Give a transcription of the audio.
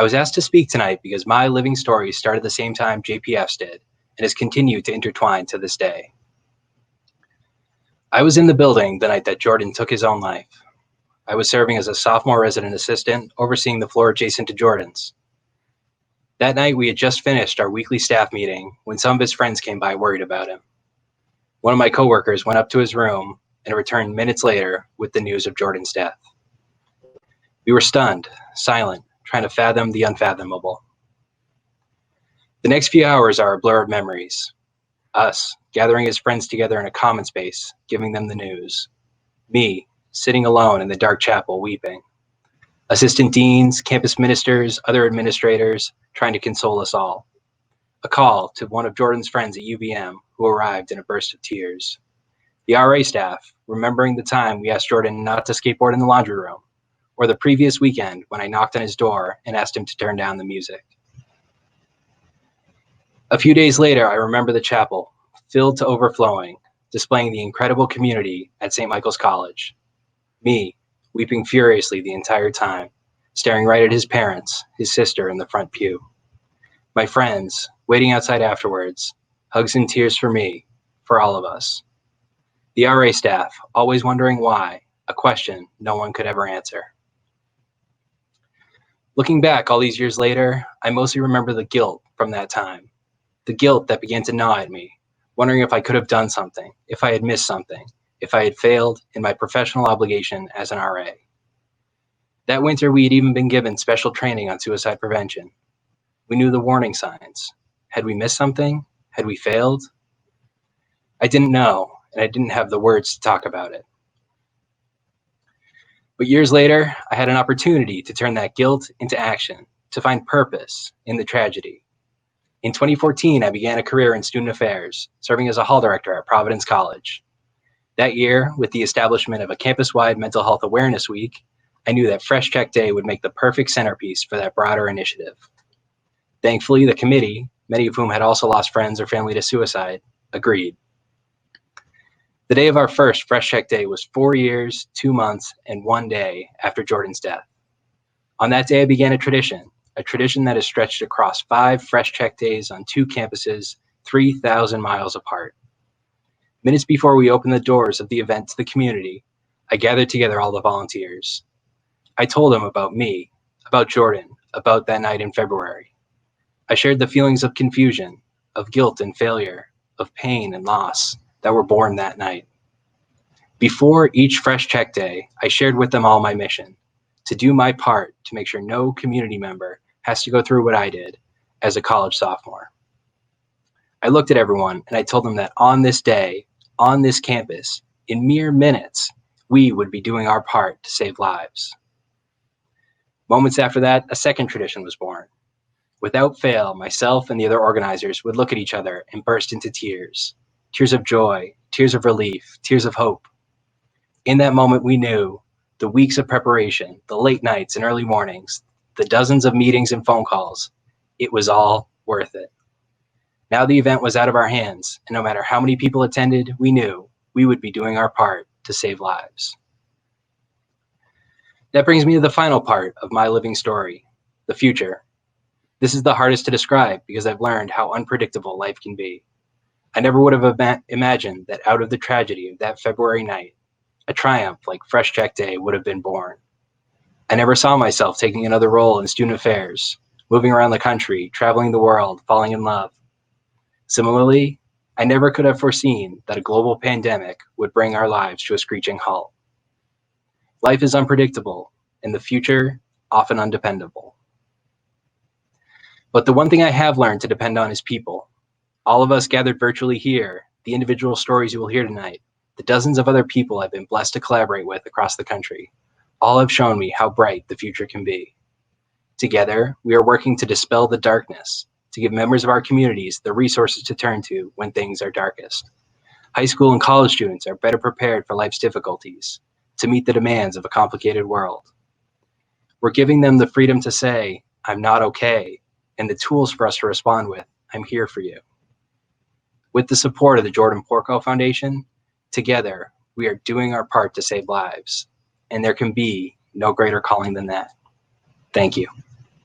I was asked to speak tonight because my living story started the same time JPF's did and has continued to intertwine to this day. I was in the building the night that Jordan took his own life. I was serving as a sophomore resident assistant, overseeing the floor adjacent to Jordan's. That night, we had just finished our weekly staff meeting when some of his friends came by worried about him. One of my coworkers went up to his room and returned minutes later with the news of Jordan's death. We were stunned, silent, trying to fathom the unfathomable. The next few hours are a blur of memories. Us, gathering his friends together in a common space, giving them the news. Me, sitting alone in the dark chapel, weeping. Assistant deans, campus ministers, other administrators, trying to console us all. A call to one of Jordan's friends at UVM, who arrived in a burst of tears. The RA staff, remembering the time we asked Jordan not to skateboard in the laundry room, or the previous weekend when I knocked on his door and asked him to turn down the music. A few days later, I remember the chapel, filled to overflowing, displaying the incredible community at St. Michael's College. Me, weeping furiously the entire time, staring right at his parents, his sister in the front pew. My friends, waiting outside afterwards, hugs and tears for me, for all of us. The RA staff, always wondering why, a question no one could ever answer. Looking back all these years later, I mostly remember the guilt from that time. The guilt that began to gnaw at me, wondering if I could have done something, if I had missed something, if I had failed in my professional obligation as an RA. That winter, we had even been given special training on suicide prevention. We knew the warning signs. Had we missed something? Had we failed? I didn't know, and I didn't have the words to talk about it. But years later, I had an opportunity to turn that guilt into action, to find purpose in the tragedy. In 2014, I began a career in student affairs, serving as a hall director at Providence College. That year, with the establishment of a campus-wide mental health awareness week, I knew that Fresh Check Day would make the perfect centerpiece for that broader initiative. Thankfully, the committee, many of whom had also lost friends or family to suicide, agreed. The day of our first Fresh Check Day was 4 years, 2 months, and 1 day after Jordan's death. On that day, I began a tradition that has stretched across 5 Fresh Check Days on 2 campuses, 3,000 miles apart. Minutes before we opened the doors of the event to the community, I gathered together all the volunteers. I told them about me, about Jordan, about that night in February. I shared the feelings of confusion, of guilt and failure, of pain and loss that were born that night. Before each Fresh Check Day, I shared with them all my mission, to do my part to make sure no community member has to go through what I did as a college sophomore. I looked at everyone and I told them that on this day, on this campus, in mere minutes, we would be doing our part to save lives. Moments after that, a second tradition was born. Without fail, myself and the other organizers would look at each other and burst into tears. Tears of joy, tears of relief, tears of hope. In that moment, we knew the weeks of preparation, the late nights and early mornings, the dozens of meetings and phone calls, it was all worth it. Now the event was out of our hands, and no matter how many people attended, we knew we would be doing our part to save lives. That brings me to the final part of my living story, the future. This is the hardest to describe because I've learned how unpredictable life can be. I never would have imagined that out of the tragedy of that February night, a triumph like Fresh Check Day would have been born. I never saw myself taking another role in student affairs, moving around the country, traveling the world, falling in love. Similarly, I never could have foreseen that a global pandemic would bring our lives to a screeching halt. Life is unpredictable, and the future often undependable. But the one thing I have learned to depend on is people. All of us gathered virtually here, the individual stories you will hear tonight, the dozens of other people I've been blessed to collaborate with across the country, all have shown me how bright the future can be. Together, we are working to dispel the darkness, to give members of our communities the resources to turn to when things are darkest. High school and college students are better prepared for life's difficulties, to meet the demands of a complicated world. We're giving them the freedom to say, I'm not okay, and the tools for us to respond with, I'm here for you. With the support of the Jordan Porco Foundation, together, we are doing our part to save lives, and there can be no greater calling than that. Thank you.